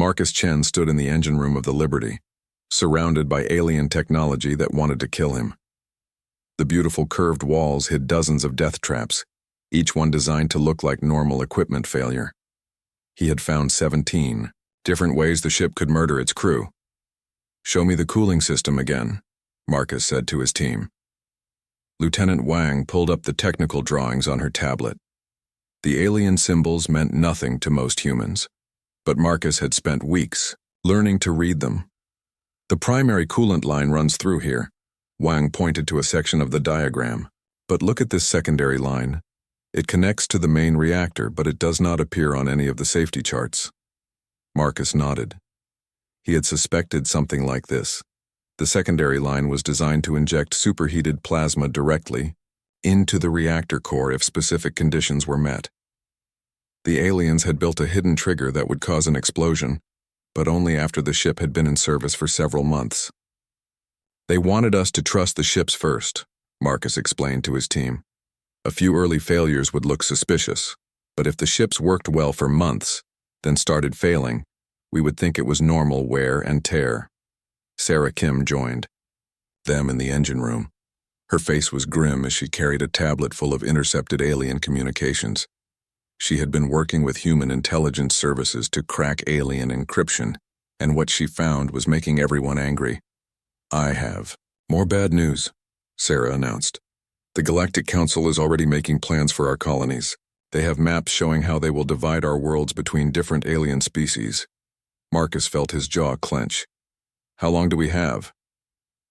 Marcus Chen stood in the engine room of the Liberty, surrounded by alien technology that wanted to kill him. The beautiful curved walls hid dozens of death traps, each one designed to look like normal equipment failure. He had found 17 different ways the ship could murder its crew. "Show me the cooling system again," Marcus said to his team. Lieutenant Wang pulled up the technical drawings on her tablet. The alien symbols meant nothing to most humans, but Marcus had spent weeks learning to read them. "The primary coolant line runs through here," Wang pointed to a section of the diagram. "But look at this secondary line. It connects to the main reactor, but it does not appear on any of the safety charts." Marcus nodded. He had suspected something like this. The secondary line was designed to inject superheated plasma directly into the reactor core if specific conditions were met. The aliens had built a hidden trigger that would cause an explosion, but only after the ship had been in service for several months. "They wanted us to trust the ships first," Marcus explained to his team. "A few early failures would look suspicious, but if the ships worked well for months, then started failing, we would think it was normal wear and tear." Sarah Kim joined them in the engine room. Her face was grim as she carried a tablet full of intercepted alien communications. She had been working with human intelligence services to crack alien encryption, and what she found was making everyone angry. "I have more bad news," Sarah announced. "The Galactic Council is already making plans for our colonies. They have maps showing how they will divide our worlds between different alien species." Marcus felt his jaw clench. "How long do we have?"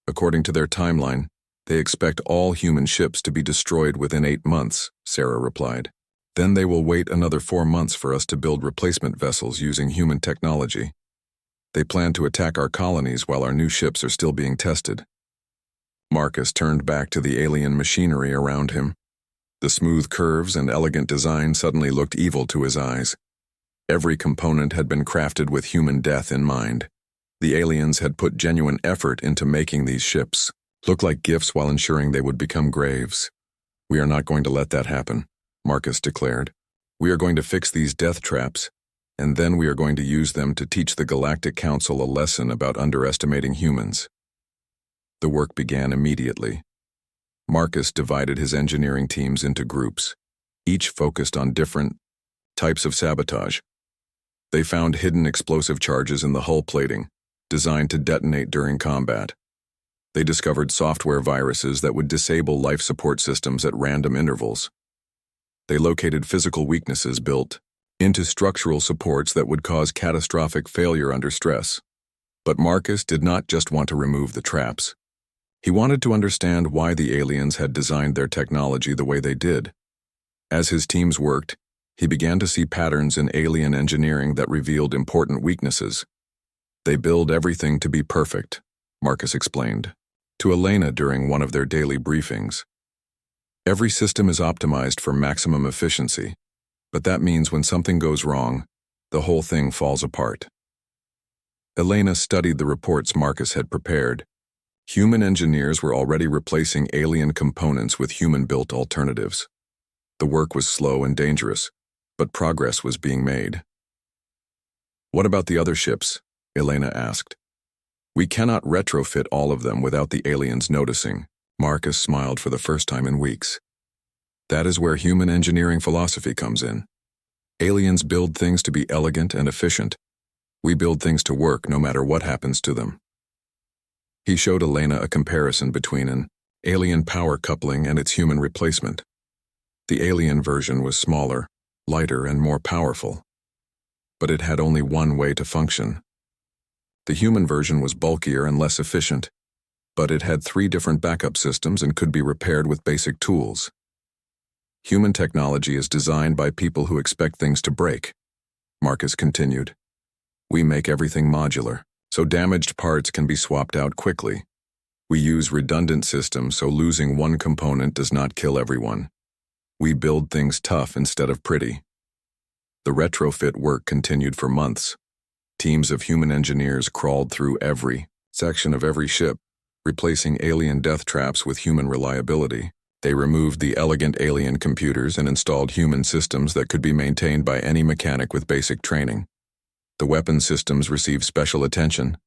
"According to their timeline, they expect all human ships to be destroyed within 8 months, Sarah replied. "Then they will wait another 4 months for us to build replacement vessels using human technology. They plan to attack our colonies while our new ships are still being tested." Marcus turned back to the alien machinery around him. The smooth curves and elegant design suddenly looked evil to his eyes. Every component had been crafted with human death in mind. The aliens had put genuine effort into making these ships look like gifts while ensuring they would become graves. "We are not going to let that happen," Marcus declared. "We are going to fix these death traps, and then we are going to use them to teach the Galactic Council a lesson about underestimating humans." The work began immediately. Marcus divided his engineering teams into groups, each focused on different types of sabotage. They found hidden explosive charges in the hull plating, designed to detonate during combat. They discovered software viruses that would disable life support systems at random intervals. They located physical weaknesses built into structural supports that would cause catastrophic failure under stress. But Marcus did not just want to remove the traps. He wanted to understand why the aliens had designed their technology the way they did. As his teams worked, he began to see patterns in alien engineering that revealed important weaknesses. "They build everything to be perfect," Marcus explained to Elena during one of their daily briefings. "Every system is optimized for maximum efficiency, but that means when something goes wrong, the whole thing falls apart." Elena studied the reports Marcus had prepared. Human engineers were already replacing alien components with human-built alternatives. The work was slow and dangerous, but progress was being made. "What about the other ships?" Elena asked. "We cannot retrofit all of them without the aliens noticing." Marcus smiled for the first time in weeks. "That is where human engineering philosophy comes in. Aliens build things to be elegant and efficient. We build things to work no matter what happens to them." He showed Elena a comparison between an alien power coupling and its human replacement. The alien version was smaller, lighter, and more powerful, but it had only one way to function. The human version was bulkier and less efficient, but it had 3 different backup systems and could be repaired with basic tools. "Human technology is designed by people who expect things to break," Marcus continued. "We make everything modular, so damaged parts can be swapped out quickly. We use redundant systems so losing one component does not kill everyone. We build things tough instead of pretty." The retrofit work continued for months. Teams of human engineers crawled through every section of every ship, replacing alien death traps with human reliability. They removed the elegant alien computers and installed human systems that could be maintained by any mechanic with basic training. The weapon systems received special attention.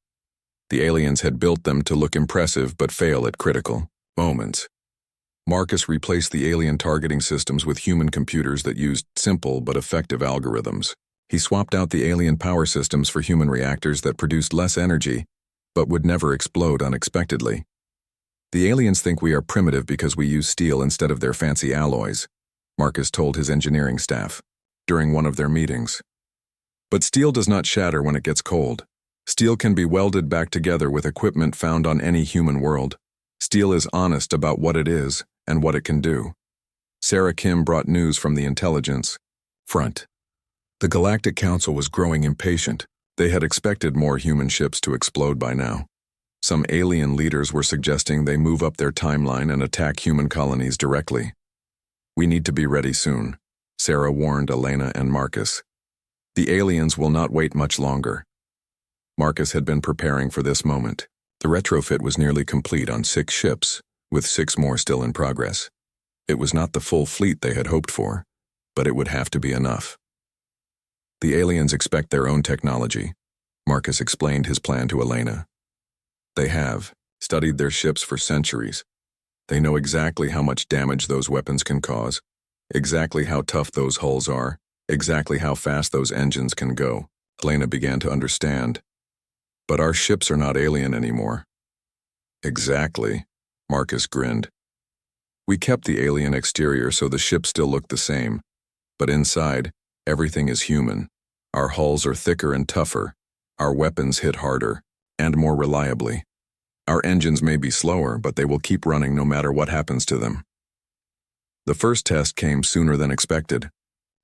The aliens had built them to look impressive but fail at critical moments. Marcus replaced the alien targeting systems with human computers that used simple but effective algorithms. He swapped out the alien power systems for human reactors that produced less energy but would never explode unexpectedly. The aliens think we are primitive because we use steel instead of their fancy alloys, Marcus told his engineering staff during one of their meetings. But steel does not shatter when it gets cold. Steel can be welded back together with equipment found on any human world. Steel is honest about what it is and what it can do. Sarah Kim brought news from the intelligence front. The Galactic Council was growing impatient. They had expected more human ships to explode by now. Some alien leaders were suggesting they move up their timeline and attack human colonies directly. We need to be ready soon, Sarah warned Elena and Marcus. The aliens will not wait much longer. Marcus had been preparing for this moment. The retrofit was nearly complete on 6 ships, with 6 more still in progress. It was not the full fleet they had hoped for, but it would have to be enough. The aliens expect their own technology, Marcus explained his plan to Elena. They have studied their ships for centuries. They know exactly how much damage those weapons can cause, exactly how tough those hulls are, exactly how fast those engines can go. Elena began to understand. But our ships are not alien anymore. Exactly, Marcus grinned. We kept the alien exterior so the ships still look the same, but inside, everything is human. Our hulls are thicker and tougher, our weapons hit harder, and more reliably. Our engines may be slower, but they will keep running no matter what happens to them. The first test came sooner than expected.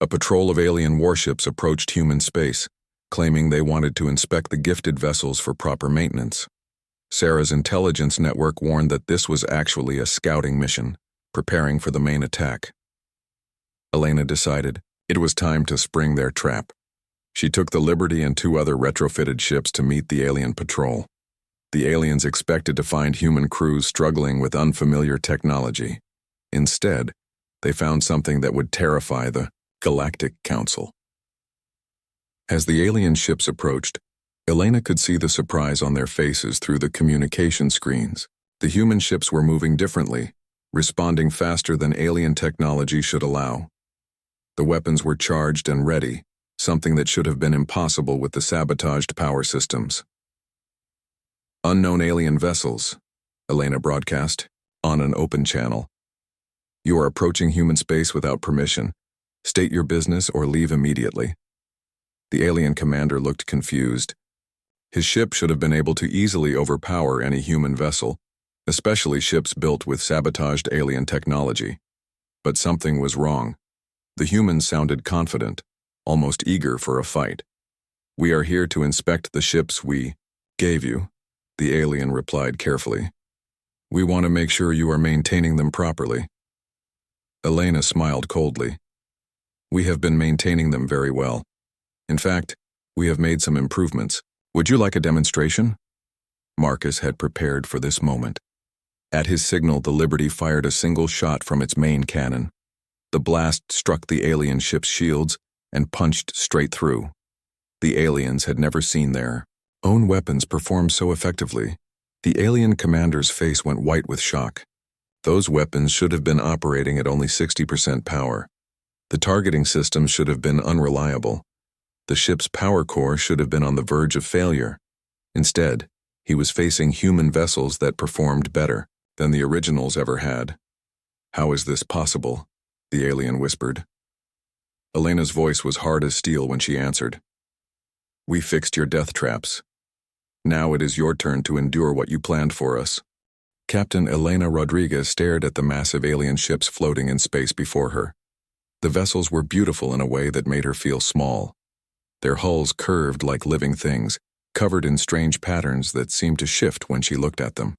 A patrol of alien warships approached human space, claiming they wanted to inspect the gifted vessels for proper maintenance. Sarah's intelligence network warned that this was actually a scouting mission, preparing for the main attack. Elena decided it was time to spring their trap. She took the Liberty and 2 other retrofitted ships to meet the alien patrol. The aliens expected to find human crews struggling with unfamiliar technology. Instead, they found something that would terrify the Galactic Council. As the alien ships approached, Elena could see the surprise on their faces through the communication screens. The human ships were moving differently, responding faster than alien technology should allow. The weapons were charged and ready, something that should have been impossible with the sabotaged power systems. Unknown alien vessels, Elena broadcast, on an open channel. You are approaching human space without permission. State your business or leave immediately. The alien commander looked confused. His ship should have been able to easily overpower any human vessel, especially ships built with sabotaged alien technology. But something was wrong. The humans sounded confident, almost eager for a fight. We are here to inspect the ships we gave you, the alien replied carefully. We want to make sure you are maintaining them properly. Elena smiled coldly. We have been maintaining them very well. In fact, we have made some improvements. Would you like a demonstration? Marcus had prepared for this moment. At his signal, the Liberty fired a single shot from its main cannon. The blast struck the alien ship's shields and punched straight through. The aliens had never seen their own weapons perform so effectively. The alien commander's face went white with shock. Those weapons should have been operating at only 60% power. The targeting system should have been unreliable. The ship's power core should have been on the verge of failure. Instead, he was facing human vessels that performed better than the originals ever had. How is this possible? The alien whispered. Elena's voice was hard as steel when she answered. We fixed your death traps. Now it is your turn to endure what you planned for us. Captain Elena Rodriguez stared at the massive alien ships floating in space before her. The vessels were beautiful in a way that made her feel small. Their hulls curved like living things, covered in strange patterns that seemed to shift when she looked at them.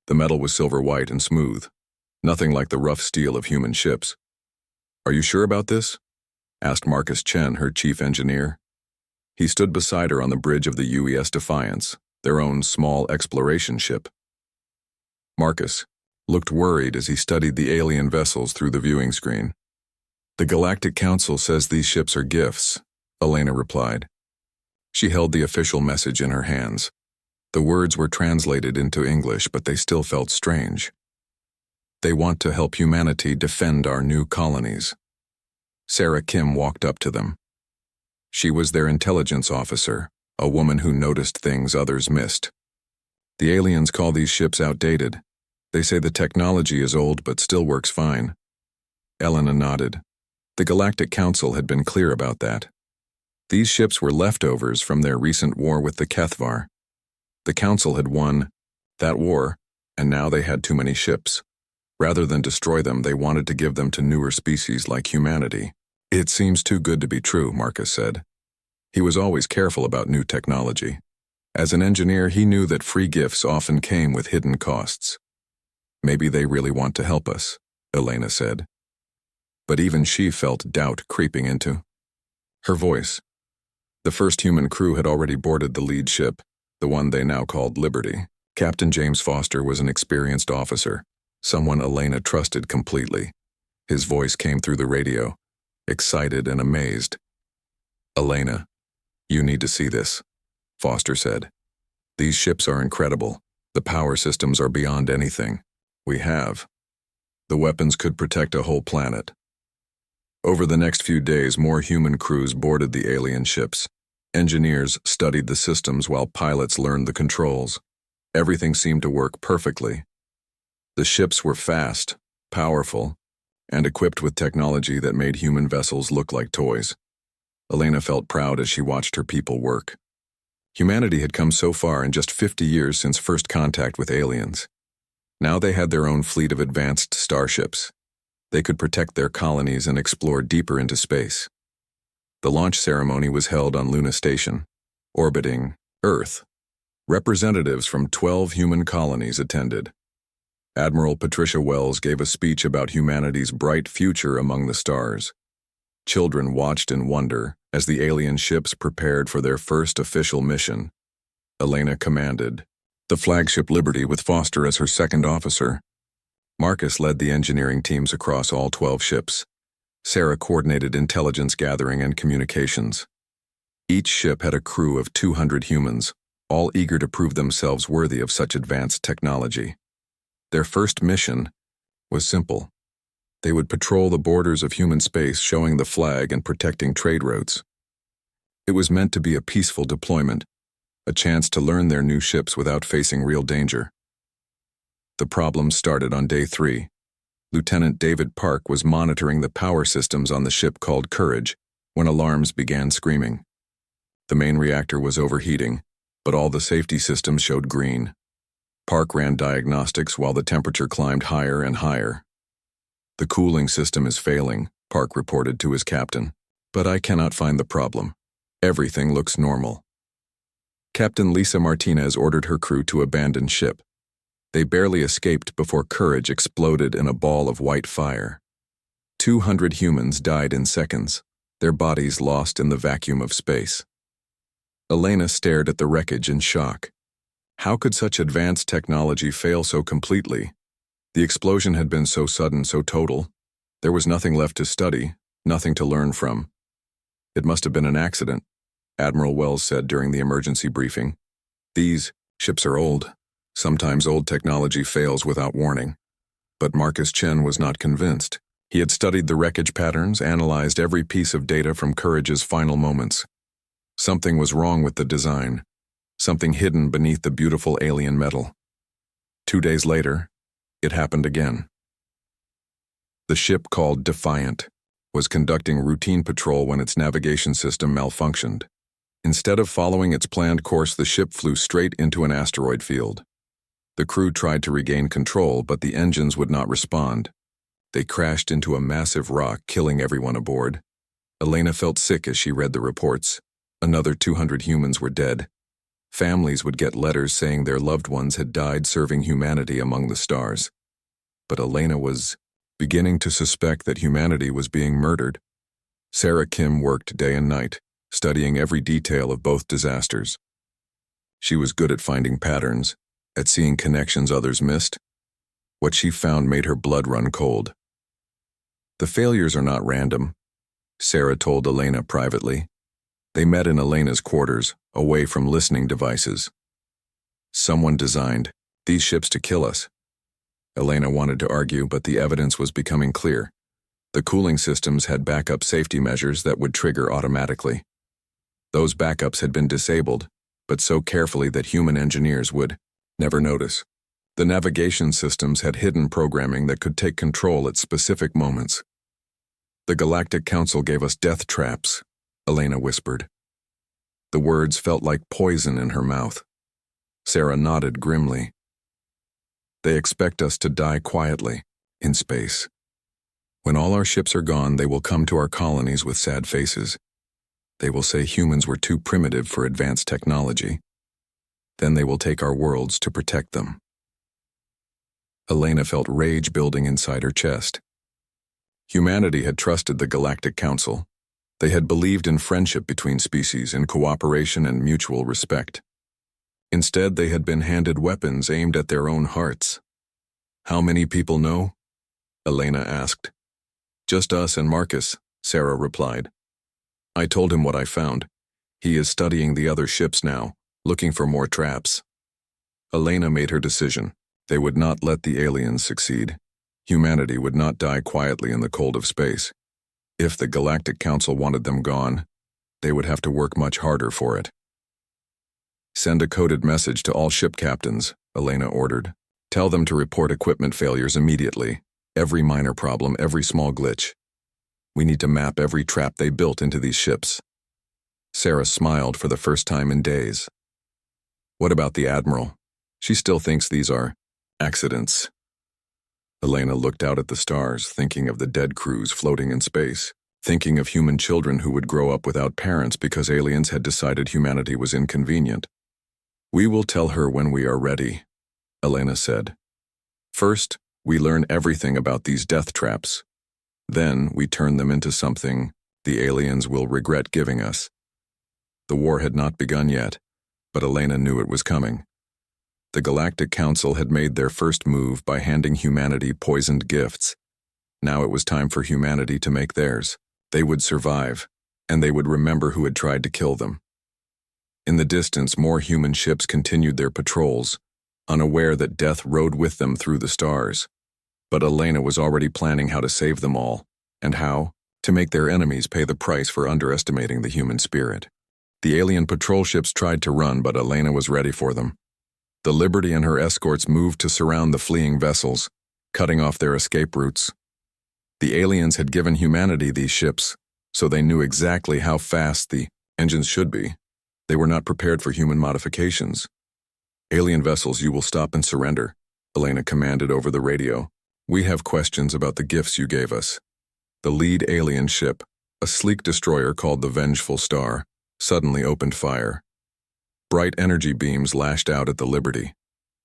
The metal was silver-white and smooth, nothing like the rough steel of human ships. Are you sure about this? Asked Marcus Chen, her chief engineer. He stood beside her on the bridge of the UES Defiance, their own small exploration ship. Marcus looked worried as he studied the alien vessels through the viewing screen. The Galactic Council says these ships are gifts, Elena replied. She held the official message in her hands. The words were translated into English, but they still felt strange. They want to help humanity defend our new colonies. Sarah Kim walked up to them. She was their intelligence officer, a woman who noticed things others missed. The aliens call these ships outdated. They say the technology is old but still works fine. Elena nodded. The Galactic Council had been clear about that. These ships were leftovers from their recent war with the Kethvar. The Council had won that war, and now they had too many ships. Rather than destroy them, they wanted to give them to newer species like humanity. It seems too good to be true, Marcus said. He was always careful about new technology. As an engineer, he knew that free gifts often came with hidden costs. Maybe they really want to help us, Elena said. But even she felt doubt creeping into her voice. The first human crew had already boarded the lead ship, the one they now called Liberty. Captain James Foster was an experienced officer, someone Elena trusted completely. His voice came through the radio, excited and amazed. Elena, you need to see this, Foster said. These ships are incredible. The power systems are beyond anything we have. The weapons could protect a whole planet. Over the next few days, more human crews boarded the alien ships. Engineers studied the systems while pilots learned the controls. Everything seemed to work perfectly. The ships were fast, powerful, and equipped with technology that made human vessels look like toys. Elena felt proud as she watched her people work. Humanity had come so far in just 50 years since first contact with aliens. Now they had their own fleet of advanced starships. They could protect their colonies and explore deeper into space. The launch ceremony was held on Luna Station, orbiting Earth. Representatives from 12 human colonies attended. Admiral Patricia Wells gave a speech about humanity's bright future among the stars. Children watched in wonder as the alien ships prepared for their first official mission. Elena commanded the flagship Liberty with Foster as her second officer. Marcus led the engineering teams across all 12 ships. Sarah coordinated intelligence gathering and communications. Each ship had a crew of 200 humans, all eager to prove themselves worthy of such advanced technology. Their first mission was simple. They would patrol the borders of human space, showing the flag and protecting trade routes. It was meant to be a peaceful deployment, a chance to learn their new ships without facing real danger. The problem started on day 3. Lieutenant David Park was monitoring the power systems on the ship called Courage when alarms began screaming. The main reactor was overheating, but all the safety systems showed green. Park ran diagnostics while the temperature climbed higher and higher. The cooling system is failing, Park reported to his captain, but I cannot find the problem. Everything looks normal. Captain Lisa Martinez ordered her crew to abandon ship. They barely escaped before Courage exploded in a ball of white fire. 200 humans died in seconds, their bodies lost in the vacuum of space. Elena stared at the wreckage in shock. How could such advanced technology fail so completely? The explosion had been so sudden, so total. There was nothing left to study, nothing to learn from. It must have been an accident, Admiral Wells said during the emergency briefing. These ships are old. Sometimes old technology fails without warning. But Marcus Chen was not convinced. He had studied the wreckage patterns, analyzed every piece of data from Courage's final moments. Something was wrong with the design, something hidden beneath the beautiful alien metal. 2 days later, it happened again. The ship called Defiant was conducting routine patrol when its navigation system malfunctioned. Instead of following its planned course, the ship flew straight into an asteroid field. The crew tried to regain control, but the engines would not respond. They crashed into a massive rock, killing everyone aboard. Elena felt sick as she read the reports. Another 200 humans were dead. Families would get letters saying their loved ones had died serving humanity among the stars. But Elena was beginning to suspect that humanity was being murdered. Sarah Kim worked day and night, studying every detail of both disasters. She was good at finding patterns, at seeing connections others missed. What she found made her blood run cold. The failures are not random, Sarah told Elena privately. They met in Elena's quarters, away from listening devices. Someone designed these ships to kill us. Elena wanted to argue, but the evidence was becoming clear. The cooling systems had backup safety measures that would trigger automatically. Those backups had been disabled, but so carefully that human engineers would never notice. The navigation systems had hidden programming that could take control at specific moments. The Galactic Council gave us death traps, Elena whispered. The words felt like poison in her mouth. Sarah nodded grimly. They expect us to die quietly, in space. When all our ships are gone, they will come to our colonies with sad faces. They will say humans were too primitive for advanced technology. Then they will take our worlds to protect them. Elena felt rage building inside her chest. Humanity had trusted the Galactic Council. They had believed in friendship between species, in cooperation and mutual respect. Instead, they had been handed weapons aimed at their own hearts. How many people know? Elena asked. Just us and Marcus, Sarah replied. I told him what I found. He is studying the other ships now, looking for more traps. Elena made her decision. They would not let the aliens succeed. Humanity would not die quietly in the cold of space. If the Galactic Council wanted them gone, they would have to work much harder for it. Send a coded message to all ship captains, Elena ordered. Tell them to report equipment failures immediately. Every minor problem, every small glitch. We need to map every trap they built into these ships. Sarah smiled for the first time in days. What about the Admiral? She still thinks these are accidents. Elena looked out at the stars, thinking of the dead crews floating in space, thinking of human children who would grow up without parents because aliens had decided humanity was inconvenient. We will tell her when we are ready, Elena said. First, we learn everything about these death traps. Then we turn them into something the aliens will regret giving us. The war had not begun yet, but Elena knew it was coming. The Galactic Council had made their first move by handing humanity poisoned gifts. Now it was time for humanity to make theirs. They would survive, and they would remember who had tried to kill them. In the distance, more human ships continued their patrols, unaware that death rode with them through the stars. But Elena was already planning how to save them all, and how to make their enemies pay the price for underestimating the human spirit. The alien patrol ships tried to run, but Elena was ready for them. The Liberty and her escorts moved to surround the fleeing vessels, cutting off their escape routes. The aliens had given humanity these ships, so they knew exactly how fast the engines should be. They were not prepared for human modifications. Alien vessels, you will stop and surrender, Elena commanded over the radio. We have questions about the gifts you gave us. The lead alien ship, a sleek destroyer called the Vengeful Star, suddenly opened fire. Bright energy beams lashed out at the Liberty,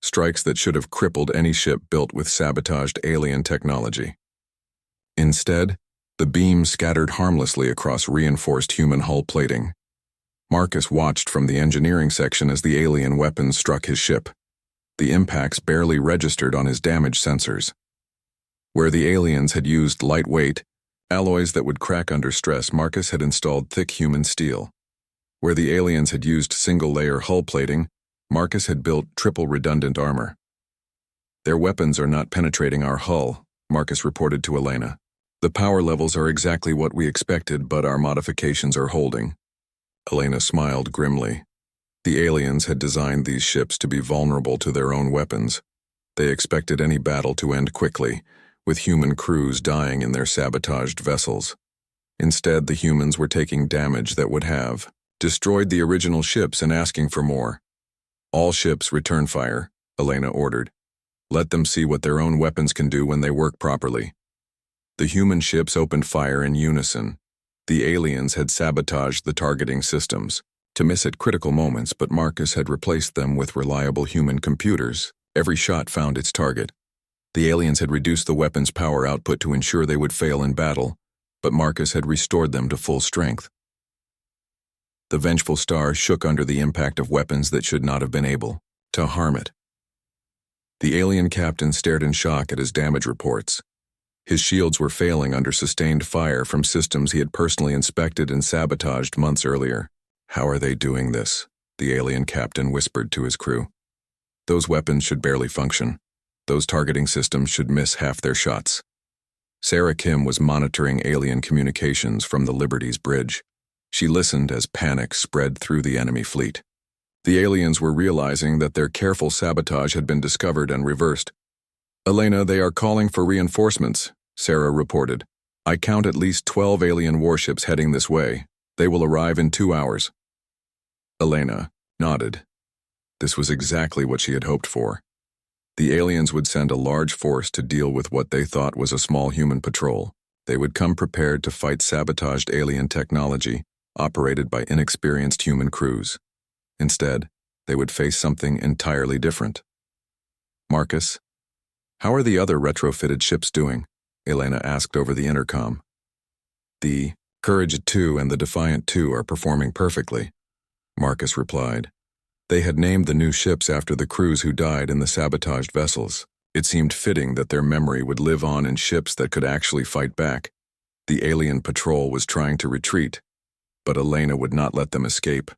strikes that should have crippled any ship built with sabotaged alien technology. Instead, the beams scattered harmlessly across reinforced human hull plating. Marcus watched from the engineering section as the alien weapons struck his ship. The impacts barely registered on his damage sensors. Where the aliens had used lightweight alloys that would crack under stress, Marcus had installed thick human steel. Where the aliens had used single-layer hull plating, Marcus had built triple redundant armor. Their weapons are not penetrating our hull, Marcus reported to Elena. The power levels are exactly what we expected, but our modifications are holding. Elena smiled grimly. The aliens had designed these ships to be vulnerable to their own weapons. They expected any battle to end quickly, with human crews dying in their sabotaged vessels. Instead, the humans were taking damage that would have destroyed the original ships and asking for more. All ships return fire, Elena ordered. Let them see what their own weapons can do when they work properly. The human ships opened fire in unison. The aliens had sabotaged the targeting systems to miss at critical moments, but Marcus had replaced them with reliable human computers. Every shot found its target. The aliens had reduced the weapons' power output to ensure they would fail in battle, but Marcus had restored them to full strength. The Vengeful Star shook under the impact of weapons that should not have been able to harm it. The alien captain stared in shock at his damage reports. His shields were failing under sustained fire from systems he had personally inspected and sabotaged months earlier. How are they doing this? The alien captain whispered to his crew. Those weapons should barely function. Those targeting systems should miss half their shots. Sarah Kim was monitoring alien communications from the Liberty's bridge. She listened as panic spread through the enemy fleet. The aliens were realizing that their careful sabotage had been discovered and reversed. Elena, they are calling for reinforcements, Sarah reported. I count at least 12 alien warships heading this way. They will arrive in 2 hours. Elena nodded. This was exactly what she had hoped for. The aliens would send a large force to deal with what they thought was a small human patrol. They would come prepared to fight sabotaged alien technology operated by inexperienced human crews. Instead, they would face something entirely different. Marcus, how are the other retrofitted ships doing? Elena asked over the intercom. The Courage 2 and the Defiant 2 are performing perfectly, Marcus replied. They had named the new ships after the crews who died in the sabotaged vessels. It seemed fitting that their memory would live on in ships that could actually fight back. The alien patrol was trying to retreat, but Elena would not let them escape.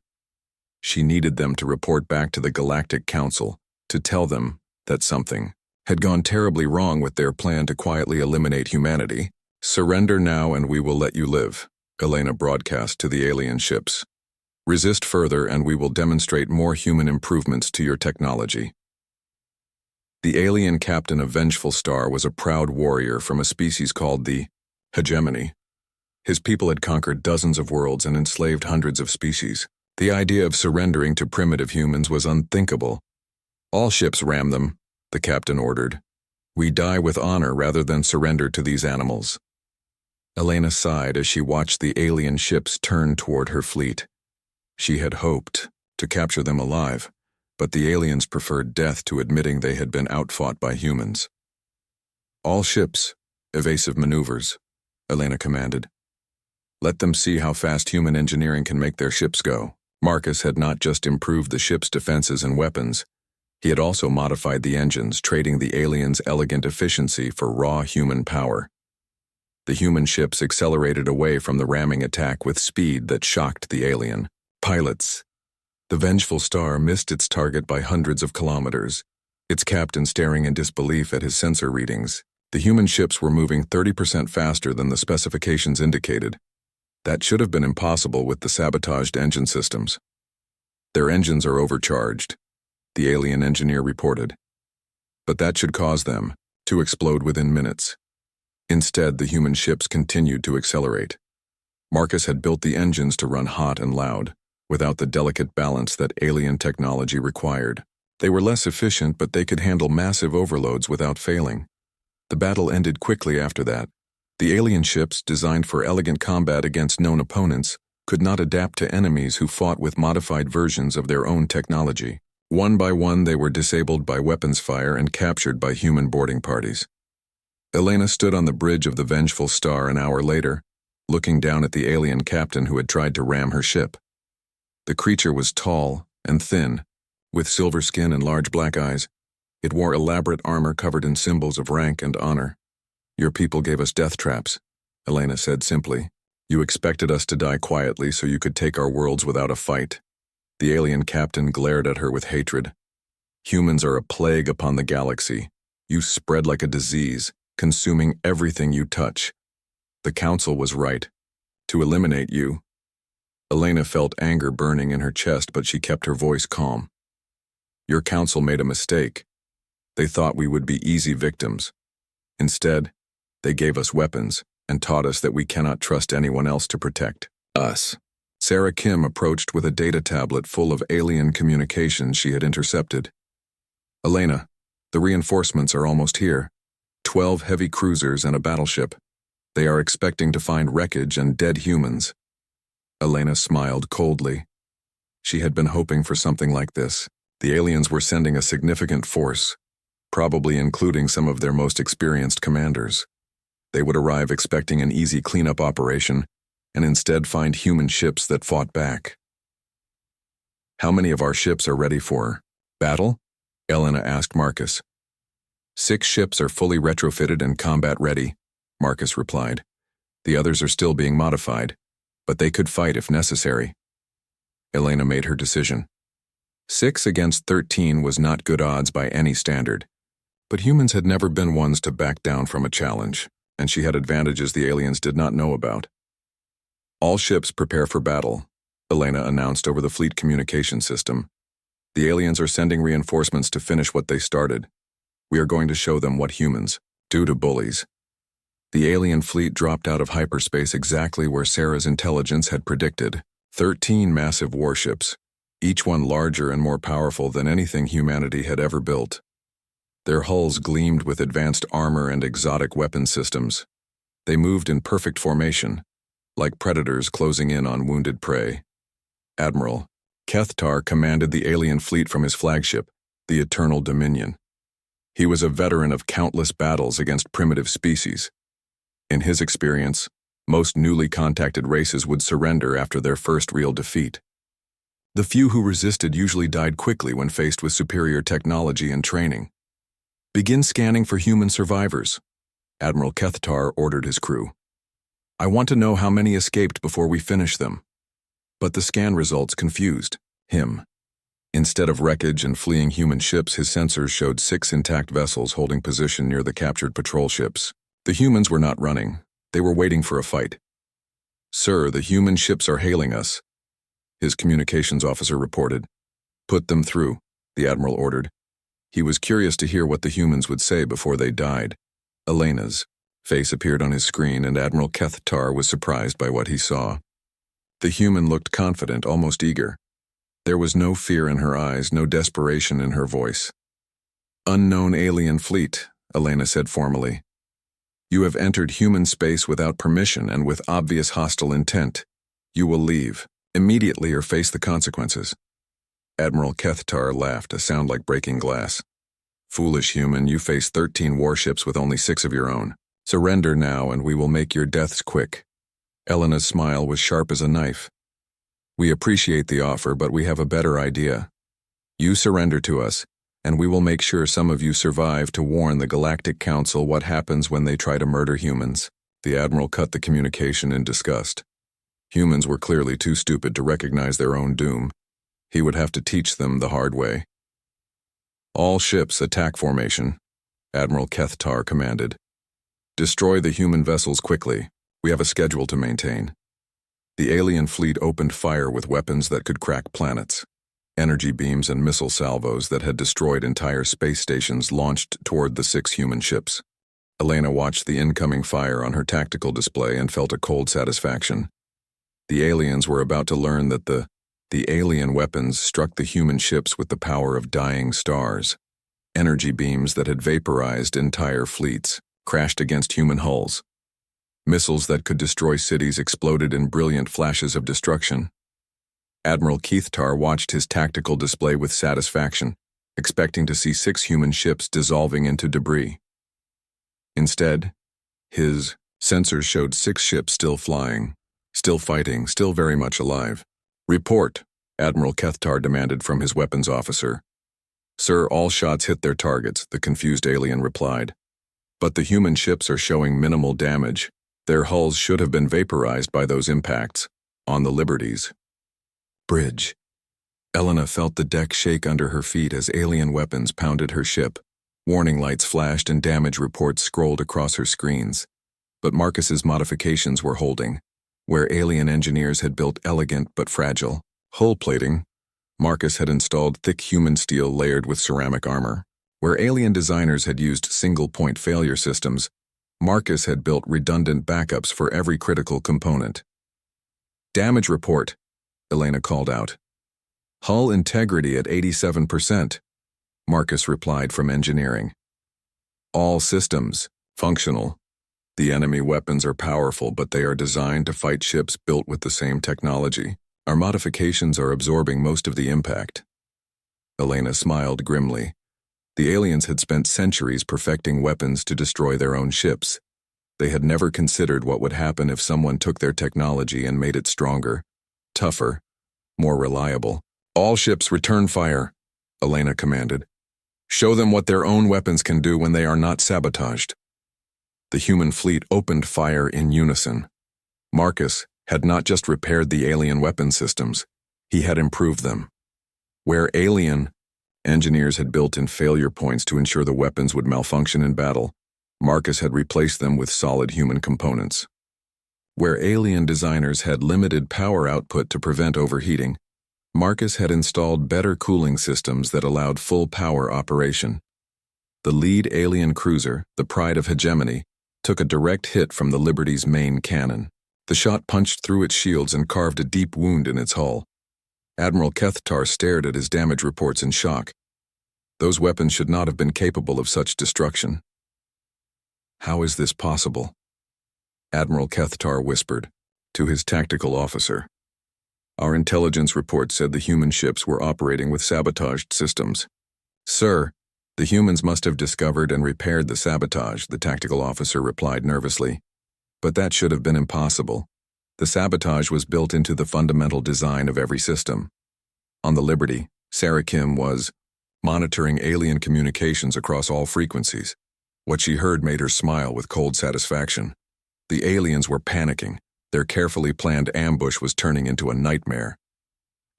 She needed them to report back to the Galactic Council to tell them that something had gone terribly wrong with their plan to quietly eliminate humanity. Surrender now and we will let you live, Elena broadcast to the alien ships. Resist further and we will demonstrate more human improvements to your technology. The alien captain of Vengeful Star was a proud warrior from a species called the Hegemony. His people had conquered dozens of worlds and enslaved hundreds of species. The idea of surrendering to primitive humans was unthinkable. All ships ram them, the captain ordered. We die with honor rather than surrender to these animals. Elena sighed as she watched the alien ships turn toward her fleet. She had hoped to capture them alive, but the aliens preferred death to admitting they had been outfought by humans. All ships, evasive maneuvers, Elena commanded. Let them see how fast human engineering can make their ships go. Marcus had not just improved the ship's defenses and weapons, he had also modified the engines, trading the aliens' elegant efficiency for raw human power. The human ships accelerated away from the ramming attack with speed that shocked the alien pilots. The Vengeful Star missed its target by hundreds of kilometers, its captain staring in disbelief at his sensor readings. The human ships were moving 30% faster than the specifications indicated. That should have been impossible with the sabotaged engine systems. Their engines are overcharged, the alien engineer reported. But that should cause them to explode within minutes. Instead, the human ships continued to accelerate. Marcus had built the engines to run hot and loud, without the delicate balance that alien technology required. They were less efficient, but they could handle massive overloads without failing. The battle ended quickly after that. The alien ships, designed for elegant combat against known opponents, could not adapt to enemies who fought with modified versions of their own technology. One by one, they were disabled by weapons fire and captured by human boarding parties. Elena stood on the bridge of the Vengeful Star an hour later, looking down at the alien captain who had tried to ram her ship. The creature was tall and thin, with silver skin and large black eyes. It wore elaborate armor covered in symbols of rank and honor. Your people gave us death traps, Elena said simply. You expected us to die quietly so you could take our worlds without a fight. The alien captain glared at her with hatred. Humans are a plague upon the galaxy. You spread like a disease, consuming everything you touch. The council was right. To eliminate you. Elena felt anger burning in her chest, but she kept her voice calm. Your council made a mistake. They thought we would be easy victims. Instead, they gave us weapons and taught us that we cannot trust anyone else to protect us. Sarah Kim approached with a data tablet full of alien communications she had intercepted. Elena, the reinforcements are almost here. 12 heavy cruisers and a battleship. They are expecting to find wreckage and dead humans. Elena smiled coldly. She had been hoping for something like this. The aliens were sending a significant force, probably including some of their most experienced commanders. They would arrive expecting an easy cleanup operation, and instead find human ships that fought back. How many of our ships are ready for battle? Elena asked Marcus. 6 ships are fully retrofitted and combat ready, Marcus replied. The others are still being modified, but they could fight if necessary. Elena made her decision. 6 against 13 was not good odds by any standard. But humans had never been ones to back down from a challenge, and she had advantages the aliens did not know about. All ships prepare for battle, Elena announced over the fleet communication system. The aliens are sending reinforcements to finish what they started. We are going to show them what humans do to bullies. The alien fleet dropped out of hyperspace exactly where Sarah's intelligence had predicted. 13 massive warships, each one larger and more powerful than anything humanity had ever built. Their hulls gleamed with advanced armor and exotic weapon systems. They moved in perfect formation, like predators closing in on wounded prey. Admiral Kethtar commanded the alien fleet from his flagship, the Eternal Dominion. He was a veteran of countless battles against primitive species. In his experience, most newly contacted races would surrender after their first real defeat. The few who resisted usually died quickly when faced with superior technology and training. Begin scanning for human survivors, Admiral Kethtar ordered his crew. I want to know how many escaped before we finish them. But the scan results confused him. Instead of wreckage and fleeing human ships, his sensors showed 6 intact vessels holding position near the captured patrol ships. The humans were not running. They were waiting for a fight. Sir, the human ships are hailing us, his communications officer reported. Put them through, the Admiral ordered. He was curious to hear what the humans would say before they died. Elena's face appeared on his screen, and Admiral Kethtar was surprised by what he saw. The human looked confident, almost eager. There was no fear in her eyes, no desperation in her voice. Unknown alien fleet, Elena said formally. You have entered human space without permission and with obvious hostile intent. You will leave immediately or face the consequences. Admiral Kethtar laughed, a sound like breaking glass. Foolish human, you face 13 warships with only 6 of your own. Surrender now and we will make your deaths quick. Elena's smile was sharp as a knife. We appreciate the offer, but we have a better idea. You surrender to us, and we will make sure some of you survive to warn the Galactic Council what happens when they try to murder humans. The Admiral cut the communication in disgust. Humans were clearly too stupid to recognize their own doom. He would have to teach them the hard way. All ships attack formation, Admiral Kethtar commanded. Destroy the human vessels quickly. We have a schedule to maintain. The alien fleet opened fire with weapons that could crack planets. Energy beams and missile salvos that had destroyed entire space stations launched toward the 6 human ships. Elena watched the incoming fire on her tactical display and felt a cold satisfaction. The aliens were about to learn that the alien weapons struck the human ships with the power of dying stars. Energy beams that had vaporized entire fleets crashed against human hulls. Missiles that could destroy cities exploded in brilliant flashes of destruction. Admiral Kethtar watched his tactical display with satisfaction, expecting to see 6 human ships dissolving into debris. Instead, his sensors showed 6 ships still flying, still fighting, still very much alive. Report, Admiral Kethtar demanded from his weapons officer. Sir, all shots hit their targets, the confused alien replied. But the human ships are showing minimal damage. Their hulls should have been vaporized by those impacts, on the Liberties. Bridge. Elena felt the deck shake under her feet as alien weapons pounded her ship. Warning lights flashed and damage reports scrolled across her screens. But Marcus's modifications were holding. Where alien engineers had built elegant but fragile hull plating, Marcus had installed thick human steel layered with ceramic armor. Where alien designers had used single-point failure systems, Marcus had built redundant backups for every critical component. Damage report, Elena called out. Hull integrity at 87%, Marcus replied from engineering. All systems, functional. The enemy weapons are powerful, but they are designed to fight ships built with the same technology. Our modifications are absorbing most of the impact. Elena smiled grimly. The aliens had spent centuries perfecting weapons to destroy their own ships. They had never considered what would happen if someone took their technology and made it stronger, tougher, more reliable. All ships return fire, Elena commanded. Show them what their own weapons can do when they are not sabotaged. The human fleet opened fire in unison. Marcus had not just repaired the alien weapon systems, He had improved them. Where alien engineers had built in failure points to ensure the weapons would malfunction in battle, Marcus had replaced them with solid human components. Where alien designers had limited power output to prevent overheating, Marcus had installed better cooling systems that allowed full power operation. The lead alien cruiser, the Pride of Hegemony, took a direct hit from the Liberty's main cannon. The shot punched through its shields and carved a deep wound in its hull. Admiral Kethtar stared at his damage reports in shock. Those weapons should not have been capable of such destruction. How is this possible? Admiral Kethtar whispered to his tactical officer. Our intelligence report said the human ships were operating with sabotaged systems. Sir, the humans must have discovered and repaired the sabotage, the tactical officer replied nervously. But that should have been impossible. The sabotage was built into the fundamental design of every system. On the Liberty, Sarah Kim was monitoring alien communications across all frequencies. What she heard made her smile with cold satisfaction. The aliens were panicking. Their carefully planned ambush was turning into a nightmare.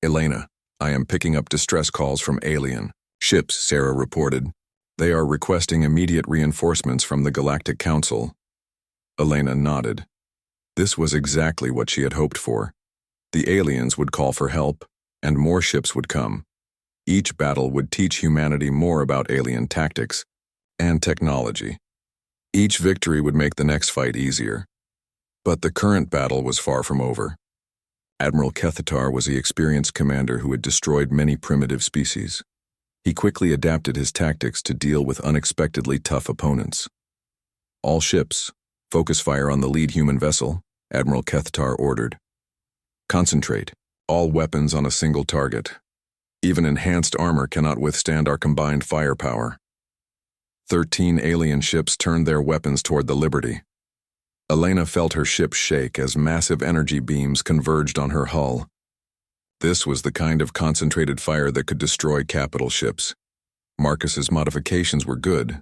Elena, I am picking up distress calls from alien ships, Sarah reported. They are requesting immediate reinforcements from the Galactic Council. Elena nodded. This was exactly what she had hoped for. The aliens would call for help, and more ships would come. Each battle would teach humanity more about alien tactics and technology. Each victory would make the next fight easier. But the current battle was far from over. Admiral Kethtar was the experienced commander who had destroyed many primitive species. He quickly adapted his tactics to deal with unexpectedly tough opponents. All ships, focus fire on the lead human vessel, Admiral Kethtar ordered. Concentrate, all weapons on a single target. Even enhanced armor cannot withstand our combined firepower. 13 alien ships turned their weapons toward the Liberty. Elena felt her ship shake as massive energy beams converged on her hull. This was the kind of concentrated fire that could destroy capital ships. Marcus's modifications were good,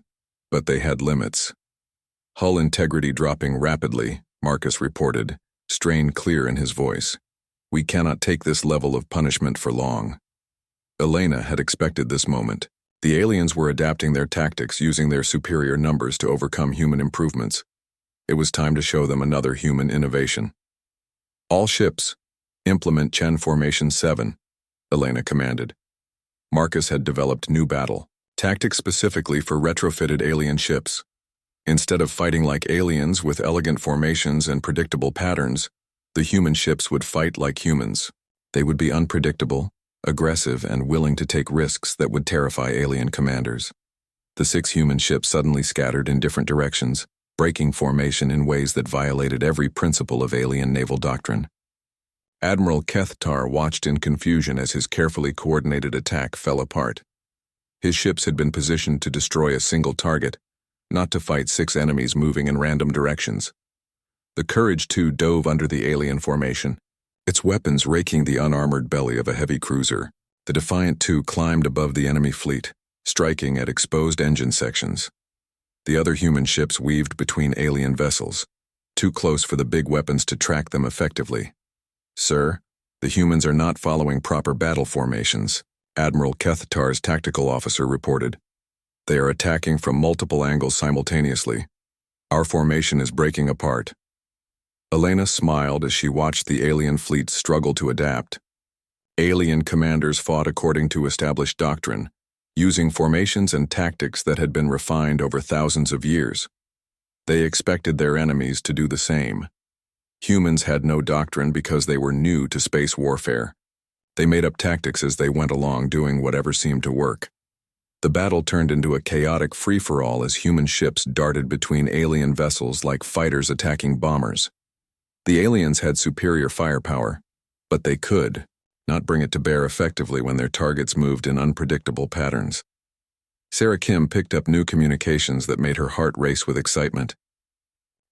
but they had limits. Hull integrity dropping rapidly, Marcus reported, strain clear in his voice. We cannot take this level of punishment for long. Elena had expected this moment. The aliens were adapting their tactics using their superior numbers to overcome human improvements. It was time to show them another human innovation. All ships, implement Chen Formation 7, Elena commanded. Marcus had developed new battle tactics specifically for retrofitted alien ships. Instead of fighting like aliens with elegant formations and predictable patterns, the human ships would fight like humans. They would be unpredictable, aggressive, and willing to take risks that would terrify alien commanders. The 6 human ships suddenly scattered in different directions, breaking formation in ways that violated every principle of alien naval doctrine. Admiral Kethtar watched in confusion as his carefully coordinated attack fell apart. His ships had been positioned to destroy a single target, not to fight 6 enemies moving in random directions. The Courage II dove under the alien formation, its weapons raking the unarmored belly of a heavy cruiser. The Defiant II climbed above the enemy fleet, striking at exposed engine sections. The other human ships weaved between alien vessels, too close for the big weapons to track them effectively. Sir, the humans are not following proper battle formations, Admiral Kethtar's tactical officer reported. They are attacking from multiple angles simultaneously. Our formation is breaking apart. Elena smiled as she watched the alien fleet struggle to adapt. Alien commanders fought according to established doctrine, using formations and tactics that had been refined over thousands of years. They expected their enemies to do the same. Humans had no doctrine because they were new to space warfare. They made up tactics as they went along, doing whatever seemed to work. The battle turned into a chaotic free-for-all as human ships darted between alien vessels like fighters attacking bombers. The aliens had superior firepower, but they could not bring it to bear effectively when their targets moved in unpredictable patterns. Sarah Kim picked up new communications that made her heart race with excitement.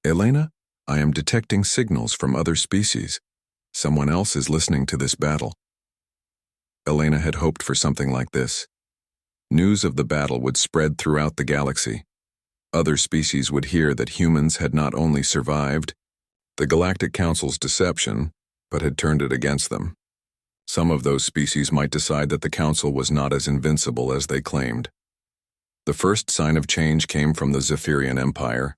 Elena, I am detecting signals from other species. Someone else is listening to this battle. Elena had hoped for something like this. News of the battle would spread throughout the galaxy. Other species would hear that humans had not only survived the Galactic Council's deception, but had turned it against them. Some of those species might decide that the Council was not as invincible as they claimed. The first sign of change came from the Zephyrian Empire,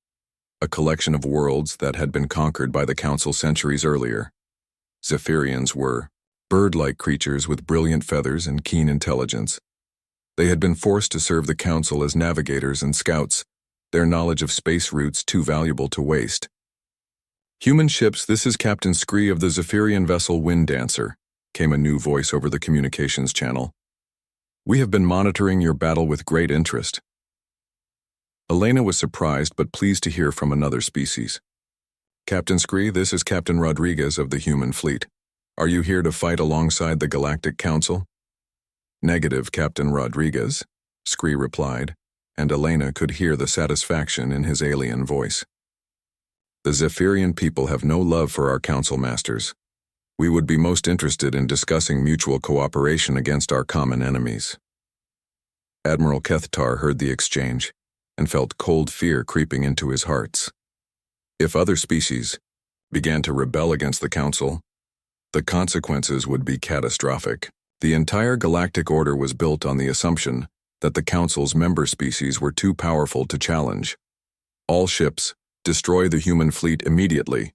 a collection of worlds that had been conquered by the Council centuries earlier. Zephyrians were bird-like creatures with brilliant feathers and keen intelligence. They had been forced to serve the Council as navigators and scouts, their knowledge of space routes too valuable to waste. "Human ships, this is Captain Scree of the Zephyrian vessel Wind Dancer," came a new voice over the communications channel. "We have been monitoring your battle with great interest." Elena was surprised but pleased to hear from another species. "Captain Scree, this is Captain Rodriguez of the human fleet. Are you here to fight alongside the Galactic Council?" "Negative, Captain Rodriguez," Scree replied, and Elena could hear the satisfaction in his alien voice. "The Zephyrian people have no love for our council masters. We would be most interested in discussing mutual cooperation against our common enemies." Admiral Kethtar heard the exchange and felt cold fear creeping into his hearts. If other species began to rebel against the Council, the consequences would be catastrophic. The entire galactic order was built on the assumption that the Council's member species were too powerful to challenge. "All ships, destroy the human fleet immediately,"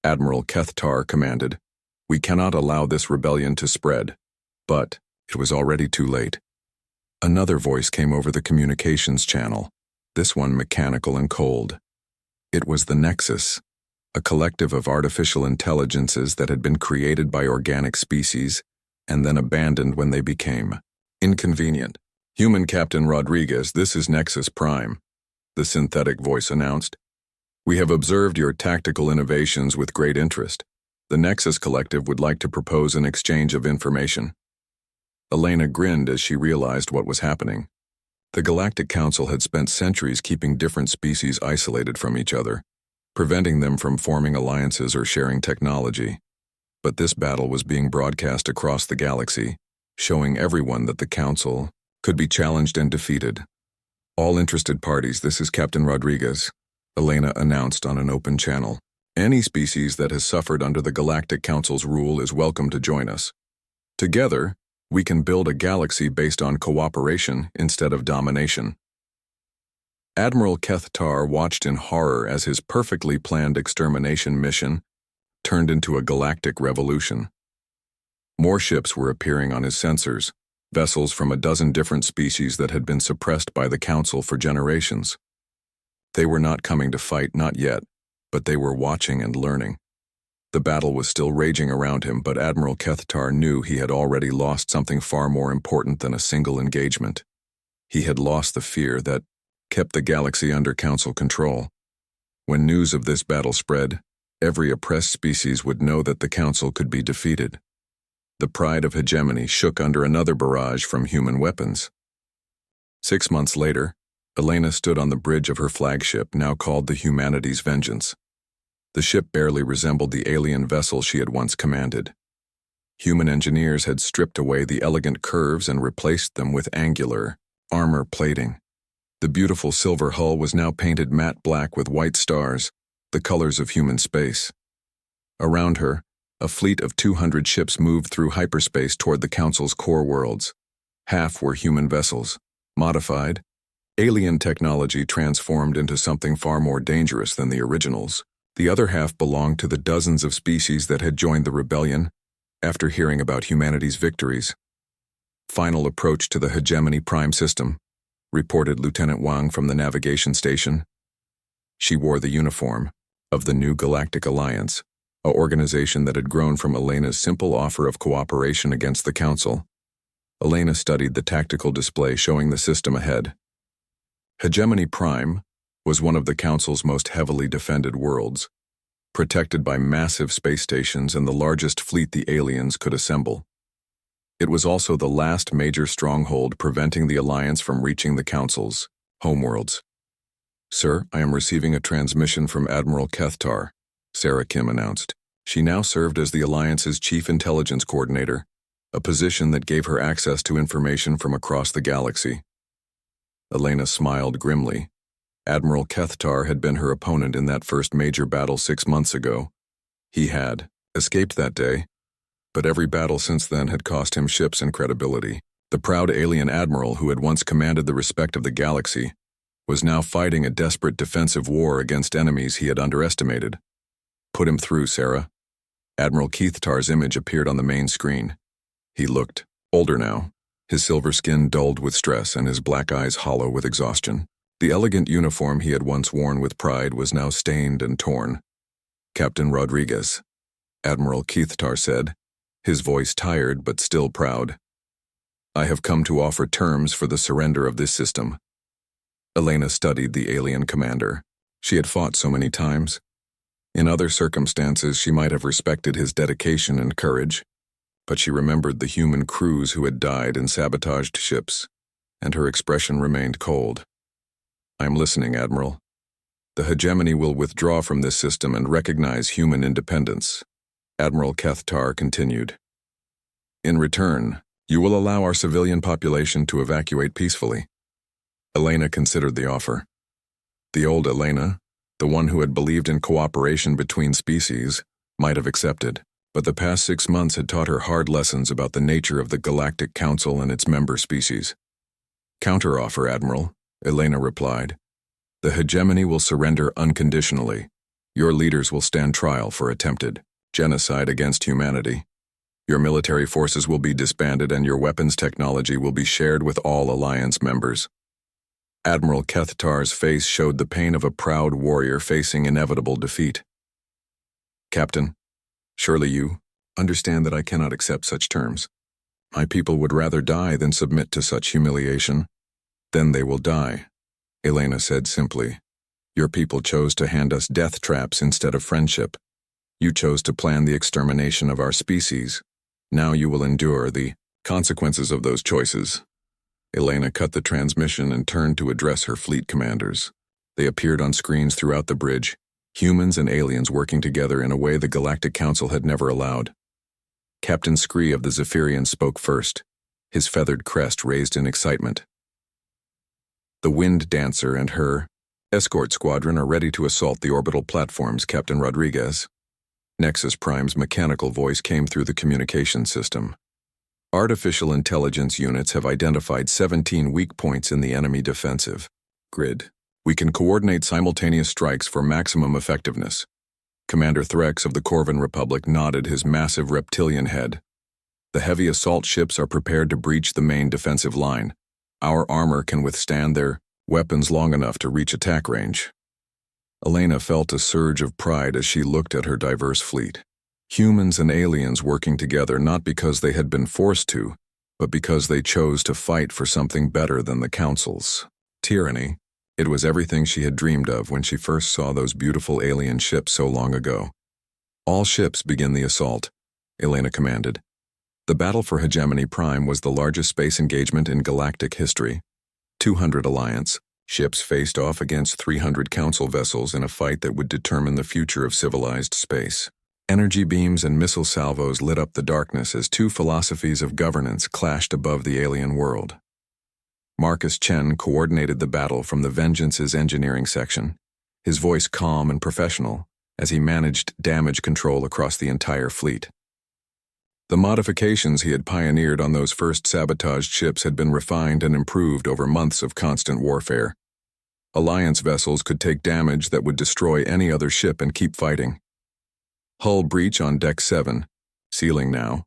Admiral Kethtar commanded. "We cannot allow this rebellion to spread." But it was already too late. Another voice came over the communications channel, this one mechanical and cold. It was the Nexus, a collective of artificial intelligences that had been created by organic species and then abandoned when they became inconvenient. "Human Captain Rodriguez, this is Nexus Prime," the synthetic voice announced. "We have observed your tactical innovations with great interest. The Nexus Collective would like to propose an exchange of information." Elena grinned as she realized what was happening. The Galactic Council had spent centuries keeping different species isolated from each other, preventing them from forming alliances or sharing technology. But this battle was being broadcast across the galaxy, showing everyone that the Council could be challenged and defeated. "All interested parties, this is Captain Rodriguez," Elena announced on an open channel. "Any species that has suffered under the Galactic Council's rule is welcome to join us. Together, we can build a galaxy based on cooperation instead of domination." Admiral Kethtar watched in horror as his perfectly planned extermination mission turned into a galactic revolution. More ships were appearing on his sensors, vessels from a dozen different species that had been suppressed by the Council for generations. They were not coming to fight, not yet, but they were watching and learning. The battle was still raging around him, but Admiral Kethtar knew he had already lost something far more important than a single engagement. He had lost the fear that kept the galaxy under Council control. When news of this battle spread, every oppressed species would know that the Council could be defeated. The pride of hegemony shook under another barrage from human weapons. 6 months later, Elena stood on the bridge of her flagship, now called the Humanity's Vengeance. The ship barely resembled the alien vessel she had once commanded. Human engineers had stripped away the elegant curves and replaced them with angular armor plating. The beautiful silver hull was now painted matte black with white stars, the colors of human space. Around her, a fleet of 200 ships moved through hyperspace toward the Council's core worlds. Half were human vessels, modified, alien technology transformed into something far more dangerous than the originals. The other half belonged to the dozens of species that had joined the rebellion after hearing about humanity's victories. "Final approach to the Hegemony Prime System," reported Lieutenant Wang from the navigation station. She wore the uniform of the New Galactic Alliance, an organization that had grown from Elena's simple offer of cooperation against the Council. Elena studied the tactical display showing the system ahead. Hegemony Prime was one of the Council's most heavily defended worlds, protected by massive space stations and the largest fleet the aliens could assemble. It was also the last major stronghold preventing the Alliance from reaching the Council's homeworlds. "Sir, I am receiving a transmission from Admiral Kethtar," Sarah Kim announced. She now served as the Alliance's Chief Intelligence Coordinator, a position that gave her access to information from across the galaxy. Elena smiled grimly. Admiral Kethtar had been her opponent in that first major battle 6 months ago. He had escaped that day, But every battle since then had cost him ships and credibility. The proud alien admiral who had once commanded the respect of the galaxy was now fighting a desperate defensive war against enemies he had underestimated. Put him through, Sarah. Admiral Keithtar's image appeared on the main screen. He looked older now, his silver skin dulled with stress and his black eyes hollow with exhaustion. The elegant uniform he had once worn with pride was now stained and torn. Captain Rodriguez, Admiral Keithtar said, his voice tired but still proud. I have come to offer terms for the surrender of this system. Elena studied the alien commander. She had fought so many times. In other circumstances, she might have respected his dedication and courage, but she remembered the human crews who had died in sabotaged ships, and her expression remained cold. I'm listening, Admiral. The hegemony will withdraw from this system and recognize human independence. Admiral Keithtar continued. In return, you will allow our civilian population to evacuate peacefully. Elena considered the offer. The old Elena, the one who had believed in cooperation between species, might have accepted, but the past 6 months had taught her hard lessons about the nature of the Galactic Council and its member species. Counteroffer, Admiral, Elena replied. The hegemony will surrender unconditionally. Your leaders will stand trial for attempted genocide against humanity. Your military forces will be disbanded and your weapons technology will be shared with all Alliance members. Admiral Keithtar's face showed the pain of a proud warrior facing inevitable defeat. Captain, surely you understand that I cannot accept such terms. My people would rather die than submit to such humiliation. Then they will die, Elena said simply. Your people chose to hand us death traps instead of friendship. You chose to plan the extermination of our species. Now you will endure the consequences of those choices. Elena cut the transmission and turned to address her fleet commanders. They appeared on screens throughout the bridge, humans and aliens working together in a way the Galactic Council had never allowed. Captain Scree of the Zephyrians spoke first, his feathered crest raised in excitement. The Wind Dancer and her escort squadron are ready to assault the orbital platforms, Captain Rodriguez. Nexus Prime's mechanical voice came through the communication system. Artificial intelligence units have identified 17 weak points in the enemy defensive grid. We can coordinate simultaneous strikes for maximum effectiveness. Commander Threx of the Corvin Republic nodded his massive reptilian head. The heavy assault ships are prepared to breach the main defensive line. Our armor can withstand their weapons long enough to reach attack range. Elena felt a surge of pride as she looked at her diverse fleet. Humans and aliens working together not because they had been forced to, but because they chose to fight for something better than the Council's tyranny. It was everything she had dreamed of when she first saw those beautiful alien ships so long ago. All ships begin the assault, Elena commanded. The battle for Hegemony Prime was the largest space engagement in galactic history. 200 Alliance ships faced off against 300 Council vessels in a fight that would determine the future of civilized space. Energy beams and missile salvos lit up the darkness as two philosophies of governance clashed above the alien world. Marcus Chen coordinated the battle from the Vengeance's engineering section, his voice calm and professional as he managed damage control across the entire fleet. The modifications he had pioneered on those first sabotaged ships had been refined and improved over months of constant warfare. Alliance vessels could take damage that would destroy any other ship and keep fighting. Hull breach on Deck 7, sealing now,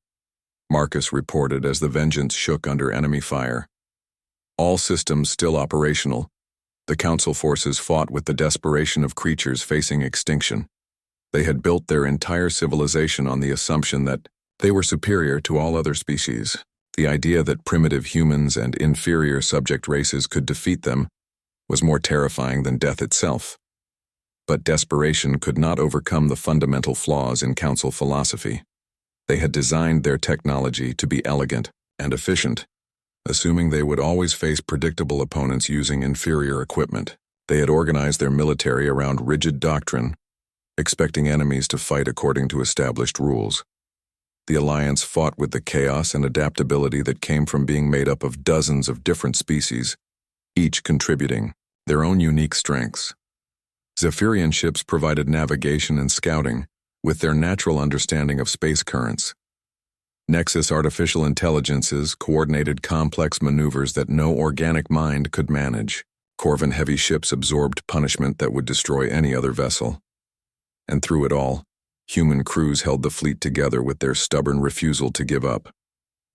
Marcus reported as the Vengeance shook under enemy fire. All systems still operational, the Council forces fought with the desperation of creatures facing extinction. They had built their entire civilization on the assumption that they were superior to all other species. The idea that primitive humans and inferior subject races could defeat them was more terrifying than death itself. But desperation could not overcome the fundamental flaws in Council philosophy. They had designed their technology to be elegant and efficient, assuming they would always face predictable opponents using inferior equipment. They had organized their military around rigid doctrine, expecting enemies to fight according to established rules. The Alliance fought with the chaos and adaptability that came from being made up of dozens of different species, each contributing their own unique strengths. Zephyrian ships provided navigation and scouting with their natural understanding of space currents. Nexus artificial intelligences coordinated complex maneuvers that no organic mind could manage. Corvin heavy ships absorbed punishment that would destroy any other vessel. And through it all, human crews held the fleet together with their stubborn refusal to give up.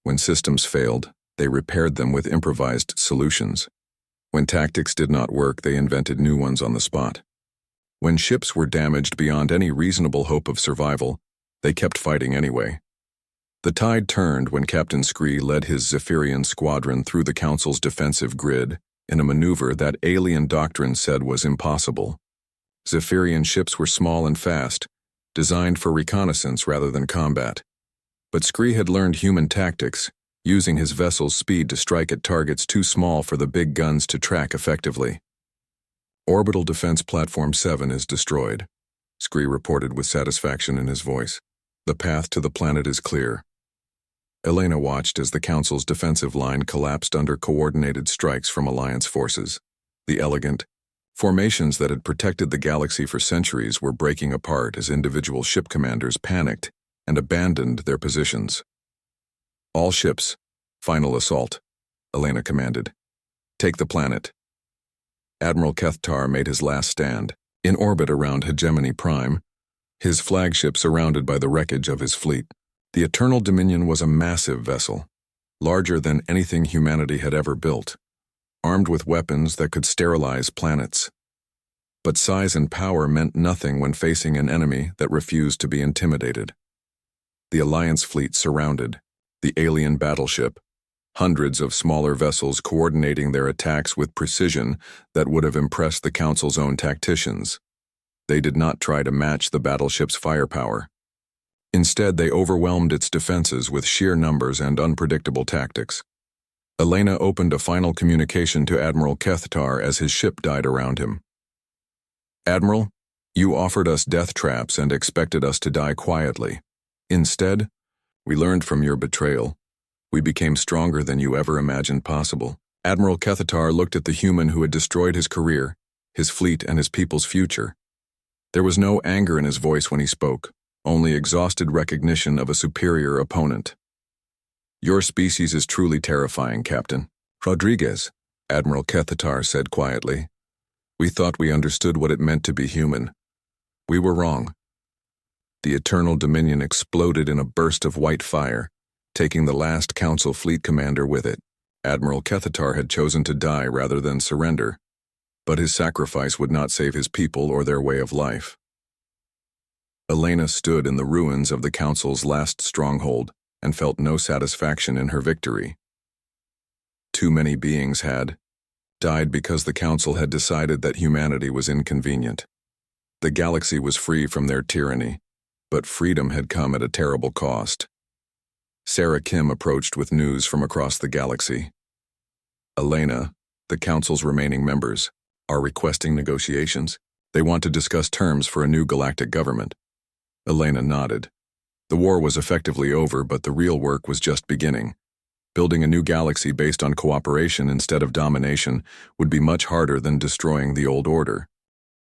When systems failed, they repaired them with improvised solutions. When tactics did not work, they invented new ones on the spot. When ships were damaged beyond any reasonable hope of survival, they kept fighting anyway. The tide turned when Captain Scree led his Zephyrian squadron through the Council's defensive grid in a maneuver that alien doctrine said was impossible. Zephyrian ships were small and fast, designed for reconnaissance rather than combat. But Scree had learned human tactics, using his vessel's speed to strike at targets too small for the big guns to track effectively. Orbital Defense Platform 7 is destroyed, Scree reported with satisfaction in his voice. The path to the planet is clear. Elena watched as the Council's defensive line collapsed under coordinated strikes from Alliance forces. The elegant formations that had protected the galaxy for centuries were breaking apart as individual ship commanders panicked and abandoned their positions. All ships, final assault, Elena commanded. Take the planet. Admiral Kethtar made his last stand, in orbit around Hegemony Prime, his flagship surrounded by the wreckage of his fleet. The Eternal Dominion was a massive vessel, larger than anything humanity had ever built, armed with weapons that could sterilize planets. But size and power meant nothing when facing an enemy that refused to be intimidated. The Alliance fleet surrounded the alien battleship, hundreds of smaller vessels coordinating their attacks with precision that would have impressed the Council's own tacticians. They did not try to match the battleship's firepower. Instead, they overwhelmed its defenses with sheer numbers and unpredictable tactics. Elena opened a final communication to Admiral Kethtar as his ship died around him. Admiral, you offered us death traps and expected us to die quietly. Instead, we learned from your betrayal. We became stronger than you ever imagined possible. Admiral Kethtar looked at the human who had destroyed his career, his fleet, and his people's future. There was no anger in his voice when he spoke, only exhausted recognition of a superior opponent. Your species is truly terrifying, Captain. Rodriguez, Admiral Kethtar said quietly. We thought we understood what it meant to be human. We were wrong. The Eternal Dominion exploded in a burst of white fire, taking the last Council fleet commander with it. Admiral Kethtar had chosen to die rather than surrender, but his sacrifice would not save his people or their way of life. Elena stood in the ruins of the Council's last stronghold and felt no satisfaction in her victory. Too many beings had died because the Council had decided that humanity was inconvenient. The galaxy was free from their tyranny, but freedom had come at a terrible cost. Sarah Kim approached with news from across the galaxy. Elena, the Council's remaining members, are requesting negotiations. They want to discuss terms for a new galactic government. Elena nodded. The war was effectively over, but the real work was just beginning. Building a new galaxy based on cooperation instead of domination would be much harder than destroying the old order.